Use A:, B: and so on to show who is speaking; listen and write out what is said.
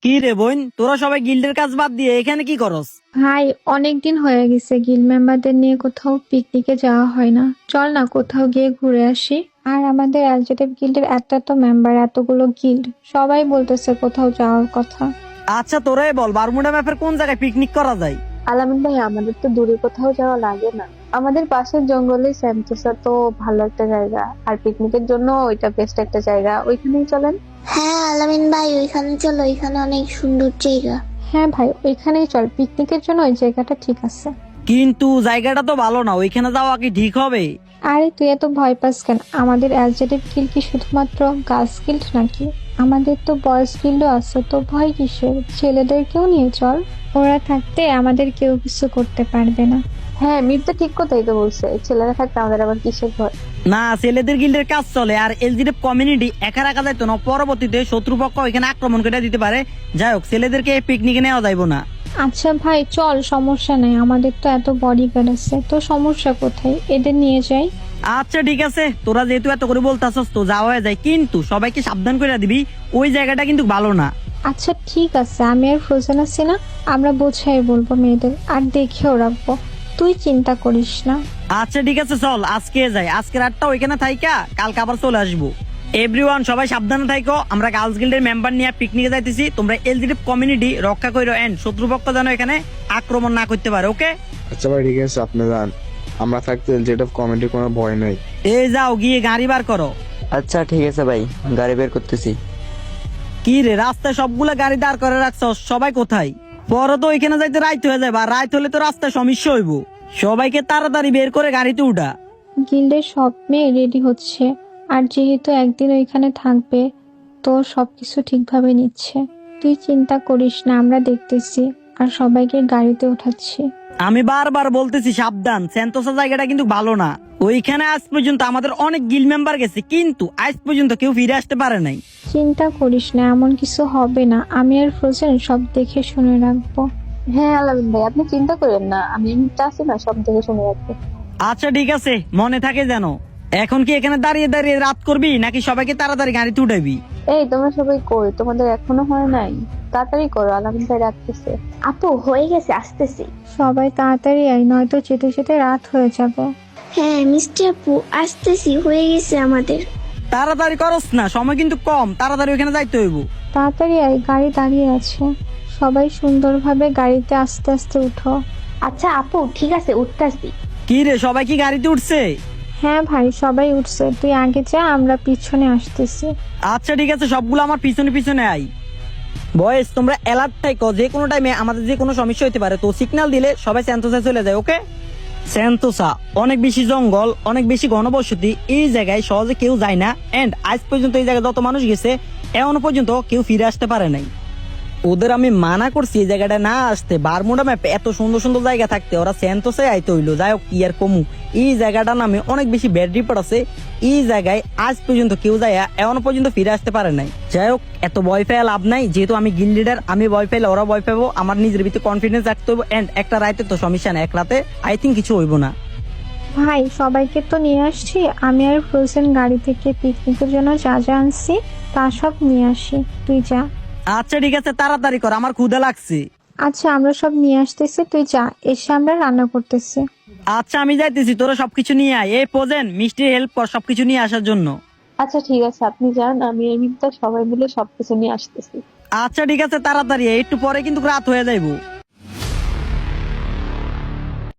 A: কি রে বোন, তোরা সবাই গিল্ডের কাজ বাদ দিয়ে এখানে কি করস?
B: ভাই, অনেকদিন হয়ে গেছে গিল্ড মেম্বারদের নিয়ে কোথাও পিকনিকে যাওয়া হয় না। চল না কোথাও গিয়ে ঘুরে আসি। আর আমাদের এলজেটিভ গিল্ডের এত মেম্বার, এতগুলো গিল্ড, সবাই বলতেছে কোথাও যাওয়ার কথা।
A: আচ্ছা তোরাই বল, বারমুডা ম্যাপের কোন জায়গায় পিকনিক করা যায়?
C: আলামিন ভাই, আমাদের তো দূরে কোথাও যাওয়া লাগে না। আমাদের পাশের জঙ্গলে সেন্টোসা তো ভালো একটা জায়গা, আর পিকনিকের জন্য ওইটা বেস্ট একটা জায়গা, ওইখানেই চলেন।
D: হ্যাঁ আলামিন ভাই, ওইখানে চলো, ওইখানে অনেক সুন্দর জায়গা।
B: হ্যাঁ ভাই, ওইখানেই চল, পিকনিকের জন্য ওই জায়গাটা ঠিক আছে।
A: কিন্তু জায়গাটা তো ভালো না, ওইখানে যাওয়া কি ঠিক হবে?
B: আরে তুই এত ভয় পাস কেন? আমাদের এলজেটিভ গিল্ড কি শুধুমাত্র গার্লস গিল্ড নাকি? আমাদের তো বয়েজ গিল্ডও আছে, তো ভয় কিসের? ছেলেদেরকেও নিয়ে চল। ওরা থাকতে আমাদের কেউ কিছু করতে পারবে না।
C: হ্যাঁ, মির তো ঠিক কথাই তো বলছে, ছেলেরা থাকতে আমাদের আবার কিসের ভয়।
A: না, ছেলেদের গিল্ডের কাজ চলে, আর এলজিডিএফ কমিউনিটি একা রাখা যাইতো না, পরবর্তীতে শত্রুপক্ষ এখানে আক্রমণ করে দিতে পারে। যাই হোক, ছেলেদেরকে পিকনিকে নেওয়া যাইবো না।
B: আচ্ছা ভাই চল, সমস্যা নাই, আমাদের তো এত বডিগার্ড আছে, তো সমস্যা কোথায়? এদের নিয়ে যাই।
A: আচ্ছা ঠিক আছে, তোরা যেহেতু এত করে বলতাছস তো যাওয়া হয়ে যায়, কিন্তু সবাইকে সাবধান করে দিবি, ওই জায়গাটা কিন্তু ভালো না।
B: আচ্ছা ঠিক আছে, আমি আর ফ্রোজেন আছি না, আমরা বোঝাই বলবো মেয়েদের, আর দেখেও রাখবো। তুই চিন্তা করিস না।
A: আচ্ছা ঠিক আছে, চল আজকে যাই, আজকে রাতটা ওইখানে থাইকা কালকে আবার চলে আসবো। এভরিওয়ান সবাই সাবধানে থাইকো, আমরা গার্লস গিল্ডের মেম্বার নিয়ে পিকনিকে যাইতেছি। তোমরা এলজিডিএফ কমিউনিটি রক্ষা কইরো, এন্ড শত্রুপক্ষ যেন এখানে আক্রমণ না করতে পারে, ওকে?
E: আচ্ছা ভাই, ঠিক আছে, আপনি যান। আমরা থাকতে এলজেড অফ কমিটির কোনো ভয় নেই।
A: এই যাও, গিয়ে গাড়ি বার করো।
F: আচ্ছা ঠিক আছে ভাই, গাড়ি বের করতেছি।
A: কি রে, রাস্তায় সবগুলা গাড়ি দাঁড় করে রাখছ, সবাই কোথায়? পরে তো ওইখানে যাইতে রাইত হয়ে যাবে, আর রাইত হলে তো রাস্তায় সমস্যা হইব। সবাইকে তাড়াতাড়ি বের করে গাড়িতে উঠা।
B: গিল্ডের সব মেয়ে রেডি হচ্ছে, আর যেহেতু একদিন ওইখানে থাকবে, তো সবকিছু ঠিকভাবে নিচ্ছে। তুই চিন্তা করিস না, আমরা দেখতেছি, আর সবাইকে গাড়িতে উঠাচ্ছি।
A: আমি বারবার বলতেছি সাবধান, সেন্টোসা জায়গাটা কিন্তু ভালো না। ওইখানে আজ পর্যন্ত আমাদের অনেক গিল্ড মেম্বার গেছে, কিন্তু আজ পর্যন্ত কেউ ফিরে আসতে পারে নাই।
B: চিন্তা করিস না, এমন কিছু হবে না। আমি আর ফ্রোজেন সব দেখে শুনে রাখবো।
C: হ্যাঁ আলামিন ভাই, আপনি চিন্তা করেন না, আমি এমনিতে আছি না, সব দেখে শুনে রাখবো।
A: আচ্ছা ঠিক আছে, মনে থাকে যেন। এখন কি এখানে দাঁড়িয়ে দাঁড়িয়ে রাত করবি, নাকি সবাইকে তাড়াতাড়ি গাড়িতে উঠাবি?
C: এই তোমরা সবাই কই? তোমাদের এখনো হয় নাই? তাড়াতাড়ি করো, আলামিন ভাই রাখতেছে।
D: আপু হয়ে গেছে, আসতেছি।
B: সবাই তাড়াতাড়ি আয়, নয়তো যেতে যেতে রাত হয়ে যাবে।
D: হ্যাঁ মিষ্টি আপু, আসতেছি, হয়ে গেছে আমাদের।
A: তাড়াতাড়ি করস না, সময় কিন্তু কম, তাড়াতাড়ি ওখানে যাইতে হইব।
B: তাড়াতাড়ি আয়, গাড়ি দাঁড়িয়ে আছে। সবাই সুন্দরভাবে গাড়িতে আস্তে আস্তে উঠো।
D: আচ্ছা আপু, ঠিক আছে, উঠতেছি।
A: কি রে, সবাই কি গাড়িতে উঠছে?
B: হ্যাঁ ভাই, সবাই উঠছে, তুই আগে যা, আমরা পিছনে আসতেছি।
A: আচ্ছা ঠিক আছে, সবগুলো আমার পিছনে পিছনে আই। বয়েস, তোমরা অ্যালার্ট থাকো, যে কোনো টাইমে আমাদের যে কোনো সমস্যা হতে পারে, তো সিগন্যাল দিলে সবাই সেন্টোসা চলে যায়, ওকে? সেন্টোসা অনেক বেশি জঙ্গল, অনেক বেশি ঘনবসতি, এই জায়গায় সহজে কেউ যায় না। এন্ড আজ পর্যন্ত এই জায়গায় যত মানুষ গেছে, এখনো পর্যন্ত কেউ ফিরে আসতে পারে নাই। ওদের আমি মানা করছি এই জায়গাটা না আসতে। বারমুডা ম্যাপে এত সুন্দর সুন্দর জায়গা থাকতে ওরা সেন্টোসে আইতে হইলো। যাই হোক, ইয়ার কমু, এই জায়গাটার নামে অনেক বেশি ব্যাড রিপোর্ট আছে। এই জায়গায় আজ পর্যন্ত কেউ যায় এখনো পর্যন্ত ফিরে আসতে পারে নাই। যাই হোক, এত ভয় পেয়ে লাভ নাই, যেহেতু আমি গিল্ড লিডার, আমি ভয় পেলে ওরা ভয় পাবো। আমার নিজের ভিতরে কনফিডেন্স রাখতে হইব। এন্ড একটা রাইতে তো সমস্যা না, এক রাতে আই থিঙ্ক কিছু হইব না।
B: ভাই, সবাইকে তো নিয়ে আসছি, আমি আর ফ্রোজেন গাড়ি থেকে পিকনিকের জন্য যা যা আনছি তা সব নিয়ে আসি, তুই যা।
A: আচ্ছা ঠিক আছে, তাড়াতাড়ি কর, আমার ক্ষুধা লাগছে।
B: আচ্ছা, আমরা সব নিয়ে আসতেছি, তুই যা, এসে আমরা রান্না করতেছি।
A: আচ্ছা আমি যাইতেছি, তোরা সবকিছু নিয়ে আয়। এই পোজেন, মিষ্টির হেল্প কর সবকিছু নিয়ে আসার জন্য।
C: আচ্ছা ঠিক আছে, আপনি যান, আমি এমনিতে সবাই মিলে সবকিছু নিয়ে আসতেছি।
A: আচ্ছা ঠিক আছে, তাড়াতাড়ি, একটু পরে কিন্তু রাত হয়ে যাইবো।